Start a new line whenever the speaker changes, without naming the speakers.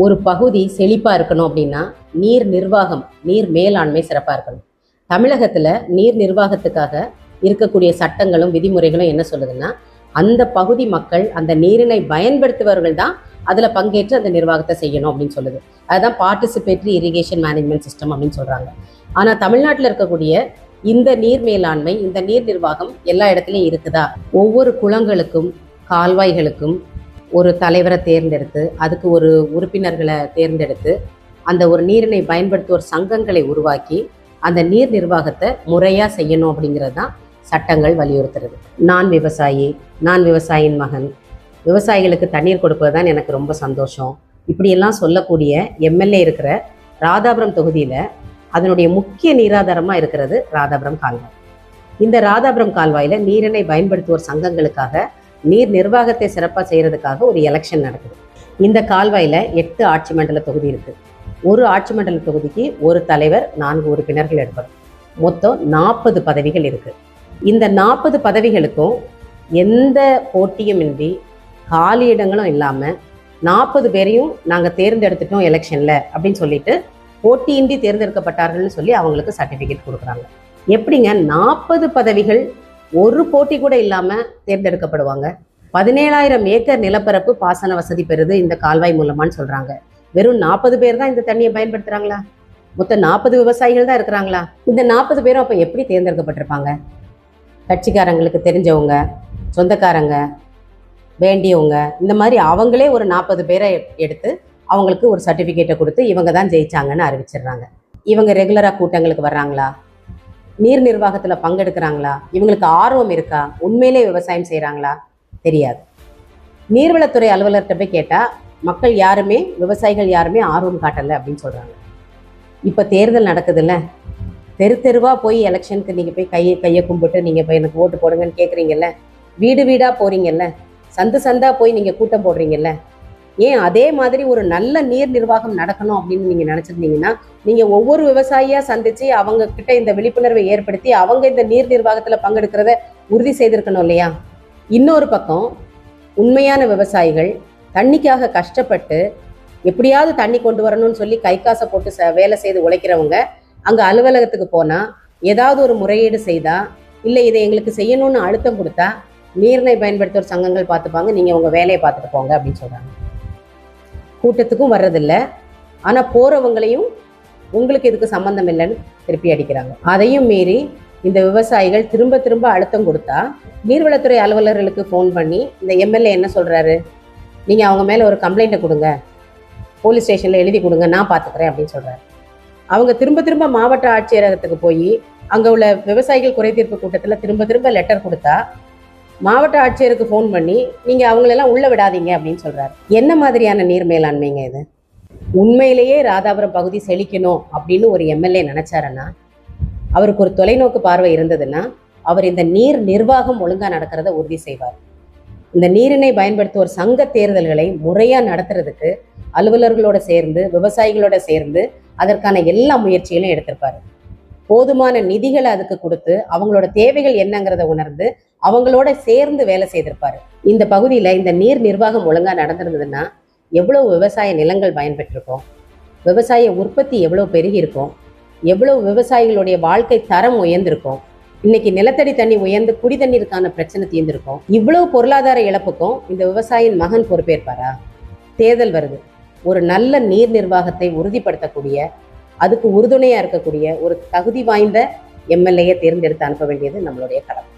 ஒரு பகுதி செழிப்பாக இருக்கணும் அப்படின்னா நீர் நிர்வாகம், நீர் மேலாண்மை சிறப்பாக இருக்கணும். தமிழகத்தில் நீர் நிர்வாகத்துக்காக இருக்கக்கூடிய சட்டங்களும் விதிமுறைகளும் என்ன சொல்லுதுன்னா, அந்த பகுதி மக்கள் அந்த நீரினை பயன்படுத்துபவர்கள் தான் அதில் பங்கேற்று அந்த நிர்வாகத்தை செய்யணும் அப்படின்னு சொல்லுது. அதுதான் பார்ட்டிசிபேட்டரி இரிகேஷன் மேனேஜ்மெண்ட் சிஸ்டம் அப்படின்னு சொல்கிறாங்க. ஆனால் தமிழ்நாட்டில் இருக்கக்கூடிய இந்த நீர் மேலாண்மை, இந்த நீர் நிர்வாகம் எல்லா இடத்துலையும் இருக்குதா? ஒவ்வொரு குளங்களுக்கும் கால்வாய்களுக்கும் ஒரு தலைவரை தேர்ந்தெடுத்து, அதுக்கு ஒரு உறுப்பினர்களை தேர்ந்தெடுத்து, அந்த ஒரு நீரினை பயன்படுத்துவோர் சங்கங்களை உருவாக்கி அந்த நீர் நிர்வாகத்தை முறையாக செய்யணும் அப்படிங்கிறது தான் சட்டங்கள் வலியுறுத்துறது. நான் விவசாயி, நான் விவசாயியின் மகன், விவசாயிகளுக்கு தண்ணீர் கொடுப்பது தான் எனக்கு ரொம்ப சந்தோஷம், இப்படியெல்லாம் சொல்லக்கூடிய எம்எல்ஏ இருக்கிற ராதாபுரம் தொகுதியில் அதனுடைய முக்கிய நீராதாரமாக இருக்கிறது ராதாபுரம் கால்வாய். இந்த ராதாபுரம் கால்வாயில் நீரினை பயன்படுத்துவோர் சங்கங்களுக்காக நீர் நிர்வாகத்தை சிறப்பாக செய்கிறதுக்காக ஒரு எலெக்ஷன் நடக்குது. இந்த கால்வாயில் 8 ஆட்சி மண்டல தொகுதி இருக்குது. ஒரு ஆட்சி மண்டல தொகுதிக்கு ஒரு தலைவர், 4 உறுப்பினர்கள் எடுப்பது. மொத்தம் 40 பதவிகள் இருக்குது. இந்த 40 பதவிகளுக்கும் எந்த போட்டியும் இன்றி, காலி இடங்களும் இல்லாமல் 40 பேரையும் நாங்கள் தேர்ந்தெடுத்துட்டோம் எலெக்ஷனில் அப்படின்னு சொல்லிட்டு போட்டியின்றி தேர்ந்தெடுக்கப்பட்டார்கள்னு சொல்லி அவங்களுக்கு சர்டிஃபிகேட் கொடுக்குறாங்க. எப்படிங்க 40 பதவிகள் ஒரு போட்டி கூட இல்லாமல் தேர்ந்தெடுக்கப்படுவாங்க? 17,000 ஏக்கர் நிலப்பரப்பு பாசன வசதி பெறுது இந்த கால்வாய் மூலமான்னு சொல்கிறாங்க. வெறும் 40 பேர் தான் இந்த தண்ணியை பயன்படுத்துகிறாங்களா? மொத்தம் 40 விவசாயிகள் தான் இருக்கிறாங்களா? இந்த 40 பேரும் அப்போ எப்படி தேர்ந்தெடுக்கப்பட்டிருப்பாங்க? கட்சிக்காரங்களுக்கு தெரிஞ்சவங்க, சொந்தக்காரங்க, வேண்டியவங்க, இந்த மாதிரி அவங்களே ஒரு 40 பேரை எடுத்து அவங்களுக்கு ஒரு சர்டிஃபிகேட்டை கொடுத்து இவங்க தான் ஜெயிச்சாங்கன்னு அறிவிச்சிடுறாங்க. இவங்க ரெகுலராக கூட்டங்களுக்கு வர்றாங்களா? நீர் நிர்வாகத்தில் பங்கெடுக்கிறாங்களா? இவங்களுக்கு ஆர்வம் இருக்கா? உண்மையிலே விவசாயம் செய்கிறாங்களா? தெரியாது. நீர்வளத்துறை அலுவலர்கிட்ட போய் கேட்டால் மக்கள் யாருமே, விவசாயிகள் யாருமே ஆர்வம் காட்டலை அப்படின்னு சொல்கிறாங்க. இப்போ தேர்தல் நடக்குதுல்ல, தெரு தெருவாக போய் எலெக்ஷனுக்கு நீங்கள் போய் கையை கும்பிட்டு நீங்கள் போய் எனக்கு ஓட்டு போடுங்கன்னு கேட்குறீங்கல்ல, வீடு வீடாக போகிறீங்கல்ல, சந்தா போய் நீங்கள் கூட்டம் போடுறீங்கல்ல, ஏன் அதே மாதிரி ஒரு நல்ல நீர் நிர்வாகம் நடக்கணும் அப்படின்னு நீங்கள் நினச்சிருந்தீங்கன்னா நீங்கள் ஒவ்வொரு விவசாயியாக சந்தித்து அவங்க கிட்ட இந்த விழிப்புணர்வை ஏற்படுத்தி அவங்க இந்த நீர் நிர்வாகத்தில் பங்கெடுக்கிறத உறுதி செய்திருக்கணும் இல்லையா? இன்னொரு பக்கம் உண்மையான விவசாயிகள் தண்ணிக்காக கஷ்டப்பட்டு எப்படியாவது தண்ணி கொண்டு வரணும்னு சொல்லி கை காசை போட்டு வேலை செய்து உழைக்கிறவங்க அங்கே அலுவலகத்துக்கு போனால் ஏதாவது ஒரு முறையீடு செய்தால், இல்லை இதை எங்களுக்கு செய்யணும்னு அழுத்தம் கொடுத்தா நீரினை பயன்படுத்துகிற சங்கங்கள் பார்த்துப்பாங்க, நீங்கள் உங்கள் வேலையை பார்த்துட்டு போங்க அப்படின்னு சொல்கிறாங்க. கூட்டத்துக்கும் வர்றதில்ல, ஆனால் போகிறவங்களையும் உங்களுக்கு இதுக்கு சம்மந்தம் இல்லைன்னு திருப்பி அடிக்கிறாங்க. அதையும் மீறி இந்த விவசாயிகள் திரும்ப திரும்ப அழுத்தம் கொடுத்தா நீர்வளத்துறை அலுவலர்களுக்கு ஃபோன் பண்ணி இந்த எம்எல்ஏ என்ன சொல்கிறாரு, நீங்கள் அவங்க மேலே ஒரு கம்ப்ளைண்ட்டை கொடுங்க, போலீஸ் ஸ்டேஷனில் எழுதி கொடுங்க, நான் பார்த்துக்கிறேன் அப்படின்னு சொல்கிறாரு. அவங்க திரும்ப திரும்ப மாவட்ட ஆட்சியரகத்துக்கு போய் அங்கே உள்ள விவசாயிகள் குறைதீர்ப்பு கூட்டத்தில் திரும்ப திரும்ப லெட்டர் கொடுத்தா மாவட்ட ஆட்சியருக்கு ஃபோன் பண்ணி நீங்கள் அவங்களெல்லாம் உள்ளே விடாதீங்க அப்படின்னு சொல்கிறாரு. என்ன மாதிரியான நீர் மேலாண்மைங்க இது? உண்மையிலேயே ராதாபுரம் பகுதி செழிக்கணும் அப்படின்னு ஒரு எம்எல்ஏ நினச்சாருன்னா, அவருக்கு ஒரு தொலைநோக்கு பார்வை இருந்ததுன்னா, அவர் இந்த நீர் நிர்வாகம் ஒழுங்காக நடக்கிறத உறுதி செய்வார். இந்த நீரினை பயன்படுத்துவோர் சங்க தேர்தல்களை முறையாக நடத்துறதுக்கு அலுவலர்களோட சேர்ந்து, விவசாயிகளோட சேர்ந்து அதற்கான எல்லா முயற்சிகளையும் எடுத்திருப்பார். போதுமான நிதிகளை அதுக்கு கொடுத்து அவங்களோட தேவைகள் என்னங்கிறத உணர்ந்து அவங்களோட சேர்ந்து வேலை செய்திருப்பாரு. இந்த பகுதியில் இந்த நீர் நிர்வாகம் ஒழுங்காக நடந்திருந்ததுன்னா எவ்வளவு விவசாய நிலங்கள் பயன்பெற்றிருக்கும், விவசாய உற்பத்தி எவ்வளவு பெருகி இருக்கும், எவ்வளவு விவசாயிகளுடைய வாழ்க்கை தரம் உயர்ந்திருக்கும், இன்னைக்கு நிலத்தடி தண்ணி உயர்ந்து குடி தண்ணீருக்கான பிரச்சனை தீர்ந்திருக்கும். இவ்வளவு பொருளாதார இழப்புக்கும் இந்த விவசாயியின் மகன் பொறுப்பேற்பாரா? தேர்தல் வருது, ஒரு நல்ல நீர் நிர்வாகத்தை உறுதிப்படுத்தக்கூடிய, அதுக்கு உறுதுணையாக இருக்கக்கூடிய ஒரு தகுதி வாய்ந்த எம்எல்ஏயை தேர்ந்தெடுத்து அனுப்ப வேண்டியது நம்மளுடைய கடமை.